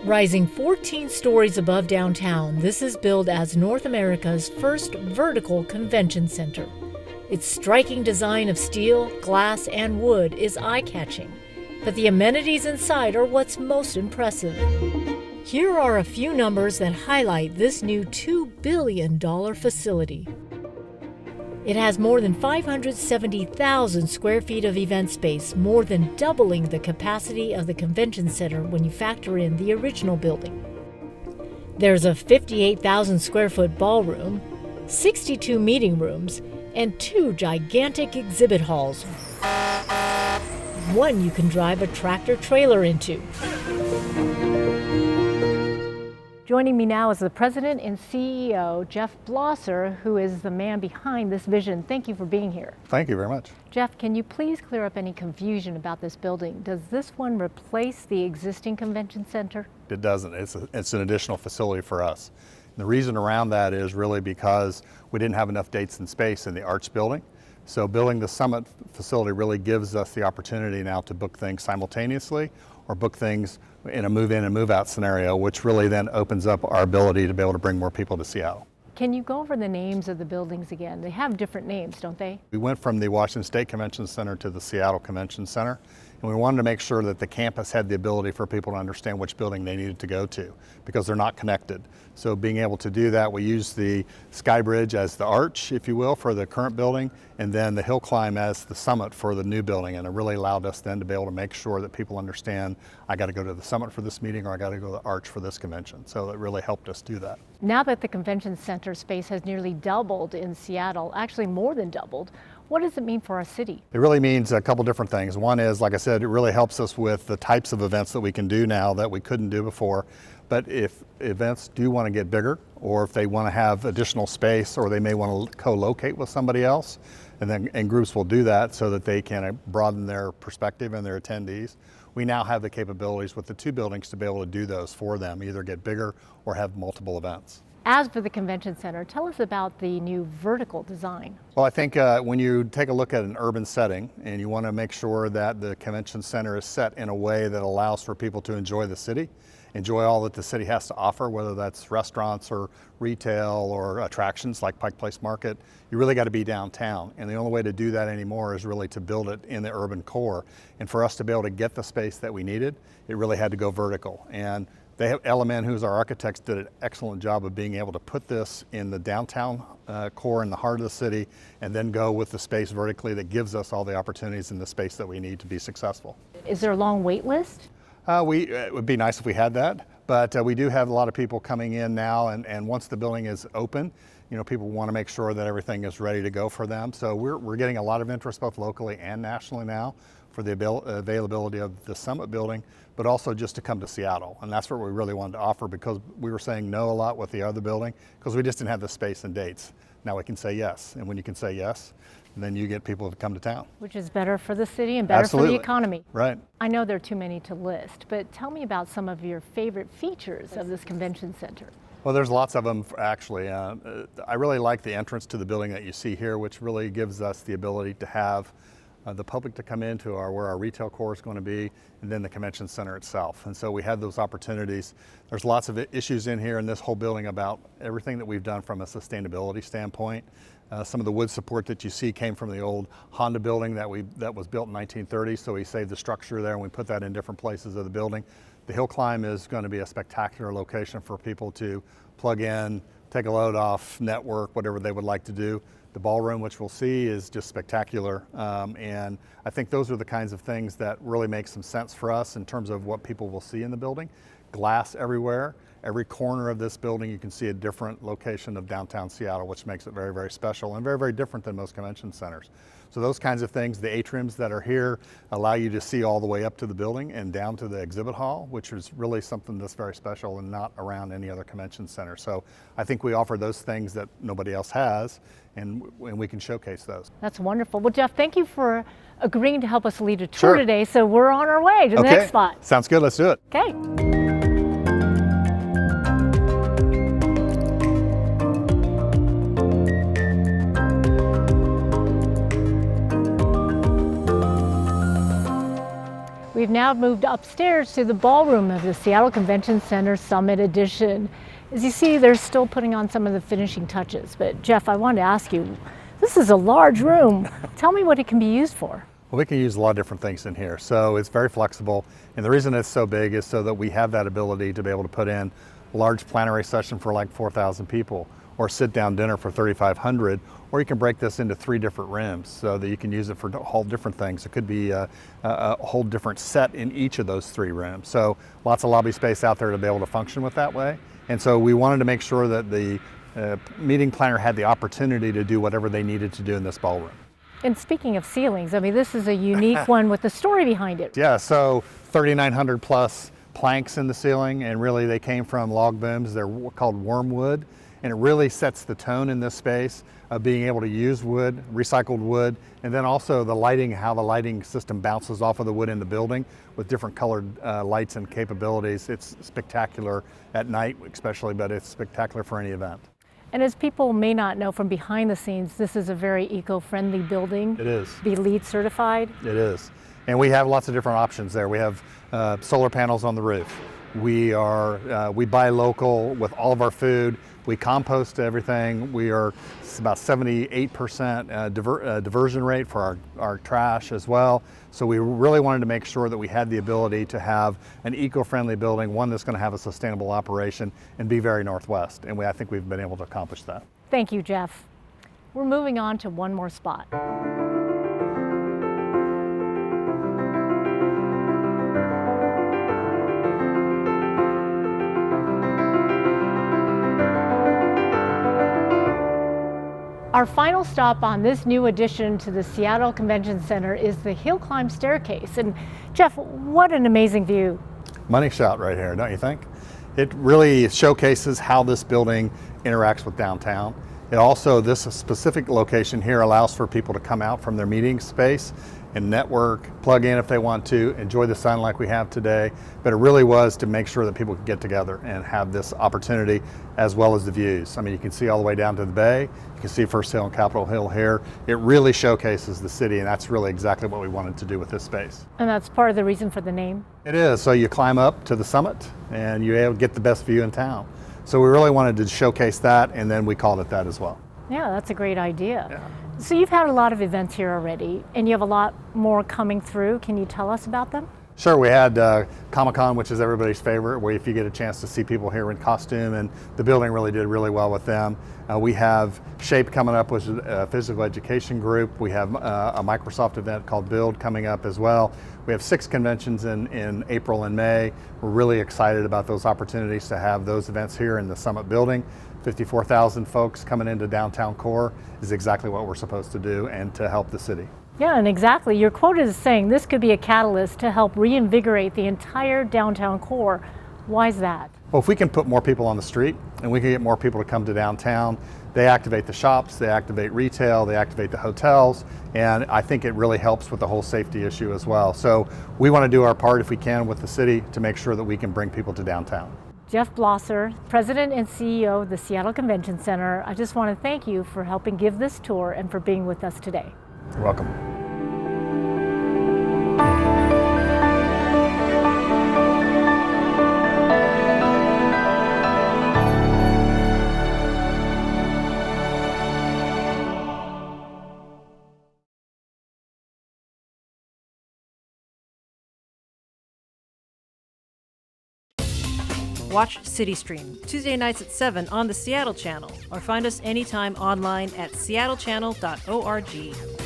Rising 14 stories above downtown, this is billed as North America's first vertical convention center. Its striking design of steel, glass, and wood is eye-catching, but the amenities inside are what's most impressive. Here are a few numbers that highlight this new $2 billion facility. It has more than 570,000 square feet of event space, more than doubling the capacity of the convention center when you factor in the original building. There's a 58,000 square foot ballroom, 62 meeting rooms, and 2 gigantic exhibit halls. One you can drive a tractor trailer into. Joining me now is the President and CEO, Jeff Blosser, who is the man behind this vision. Thank you for being here. Thank you very much. Jeff, can you please clear up any confusion about this building? Does this one replace the existing convention center? It doesn't. It's an additional facility for us. And the reason around that is really because we didn't have enough dates and space in the Arch building. So building the Summit facility really gives us the opportunity now to book things simultaneously or book things in a move-in and move-out scenario, which really then opens up our ability to be able to bring more people to Seattle. Can you go over the names of the buildings again? They have different names, don't they? We went from the Washington State Convention Center to the Seattle Convention Center, and we wanted to make sure that the campus had the ability for people to understand which building they needed to go to, because they're not connected. So being able to do that, we used the Sky Bridge as the arch, if you will, for the current building, and then the hill climb as the summit for the new building. And it really allowed us then to be able to make sure that people understand, I got to go to the summit for this meeting, or I got to go to the arch for this convention. So it really helped us do that. Now that the convention center space has nearly doubled in Seattle, actually more than doubled, what does it mean for our city? It really means a couple different things. One is, like I said, it really helps us with the types of events that we can do now that we couldn't do before. But if events do want to get bigger, or if they want to have additional space, or they may want to co-locate with somebody else, and groups will do that so that they can broaden their perspective and their attendees. We now have the capabilities with the 2 buildings to be able to do those for them, either get bigger or have multiple events. As for the convention center, tell us about the new vertical design. Well, I think when you take a look at an urban setting and you want to make sure that the convention center is set in a way that allows for people to enjoy the city, enjoy all that the city has to offer, whether that's restaurants or retail or attractions like Pike Place Market, you really got to be downtown. And the only way to do that anymore is really to build it in the urban core. And for us to be able to get the space that we needed, it really had to go vertical. And they have LMN, who's our architects, did an excellent job of being able to put this in the downtown core in the heart of the city, and then go with the space vertically that gives us all the opportunities in the space that we need to be successful. Is there a long wait list? It would be nice if we had that, but we do have a lot of people coming in now, and once the building is open, people want to make sure that everything is ready to go for them. So we're getting a lot of interest both locally and nationally now for the availability of the Summit building, but also just to come to Seattle. And that's what we really wanted to offer, because we were saying no a lot with the other building because we just didn't have the space and dates. Now we can say yes, and when you can say yes, then you get people to come to town. Which is better for the city and better Absolutely. For the economy. Right. I know there are too many to list, but tell me about some of your favorite features of this convention center. Well, there's lots of them actually. I really like the entrance to the building that you see here, which really gives us the ability to have the public to come into where our retail core is going to be, and then the convention center itself. And so we had those opportunities. There's lots of issues in here in this whole building about everything that we've done from a sustainability standpoint. Some of the wood support that you see came from the old Honda building that was built in 1930, so we saved the structure there and we put that in different places of the building. The hill climb is going to be a spectacular location for people to plug in, take a load off, network, whatever they would like to do. The ballroom, which we'll see, is just spectacular. And I think those are the kinds of things that really make some sense for us in terms of what people will see in the building. Glass everywhere. Every corner of this building, you can see a different location of downtown Seattle, which makes it very, very special and very, very different than most convention centers. So those kinds of things, the atriums that are here allow you to see all the way up to the building and down to the exhibit hall, which is really something that's very special and not around any other convention center. So I think we offer those things that nobody else has, and we can showcase those. That's wonderful. Well, Jeff, thank you for agreeing to help us lead a tour today. So we're on our way to the next spot. Sounds good. Let's do it. Okay. We We've now moved upstairs to the ballroom of the Seattle Convention Center Summit Edition. As you see, they're still putting on some of the finishing touches. But Jeff, I wanted to ask you, this is a large room. Tell me what it can be used for. Well, we can use a lot of different things in here. So it's very flexible. And the reason it's so big is so that we have that ability to be able to put in a large plenary session for like 4,000 people, or sit down dinner for 3,500, or you can break this into 3 different rooms so that you can use it for whole different things. It could be a whole different set in each of those 3 rooms. So lots of lobby space out there to be able to function with that way. And so we wanted to make sure that the meeting planner had the opportunity to do whatever they needed to do in this ballroom. And speaking of ceilings, I mean, this is a unique one with a story behind it. Yeah, so 3,900 plus planks in the ceiling, and really they came from log booms. They're called wormwood, and it really sets the tone in this space of being able to use wood, recycled wood, and then also the lighting, how the lighting system bounces off of the wood in the building with different colored lights and capabilities. It's spectacular at night especially, but it's spectacular for any event. And as people may not know from behind the scenes, this is a very eco-friendly building. It is. Be LEED certified. It is. And we have lots of different options there. We have solar panels on the roof. We buy local with all of our food. We compost everything. It's about 78% diversion rate for our trash as well. So we really wanted to make sure that we had the ability to have an eco-friendly building, one that's going to have a sustainable operation and be very Northwest. And I think we've been able to accomplish that. Thank you, Jeff. We're moving on to one more spot. Our final stop on this new addition to the Seattle Convention Center is the hill climb staircase. And Jeff, what an amazing view. Money shot right here, don't you think? It really showcases how this building interacts with downtown. It also, this specific location here allows for people to come out from their meeting space and network, plug in if they want to, enjoy the sun like we have today. But it really was to make sure that people could get together and have this opportunity, as well as the views. I mean, you can see all the way down to the bay. You can see First Hill and Capitol Hill here. It really showcases the city, and that's really exactly what we wanted to do with this space. And that's part of the reason for the name? It is. So you climb up to the summit and you're able to get the best view in town. So we really wanted to showcase that, and then we called it that as well. Yeah, that's a great idea. Yeah. So you've had a lot of events here already, and you have a lot more coming through. Can you tell us about them? Sure, we had Comic-Con, which is everybody's favorite, where if you get a chance to see people here in costume, and the building really did really well with them. We have SHAPE coming up, which is a physical education group. We have a Microsoft event called Build coming up as well. We have 6 conventions in April and May. We're really excited about those opportunities to have those events here in the Summit building. 54,000 folks coming into downtown core is exactly what we're supposed to do, and to help the city. Yeah, and exactly. Your quote is saying this could be a catalyst to help reinvigorate the entire downtown core. Why is that? Well, if we can put more people on the street and we can get more people to come to downtown, they activate the shops, they activate retail, they activate the hotels, and I think it really helps with the whole safety issue as well. So we want to do our part if we can with the city to make sure that we can bring people to downtown. Jeff Blosser, President and CEO of the Seattle Convention Center, I just want to thank you for helping give this tour and for being with us today. You're welcome. Watch CityStream Tuesday nights at 7 on the Seattle channel, or find us anytime online at seattle.gov.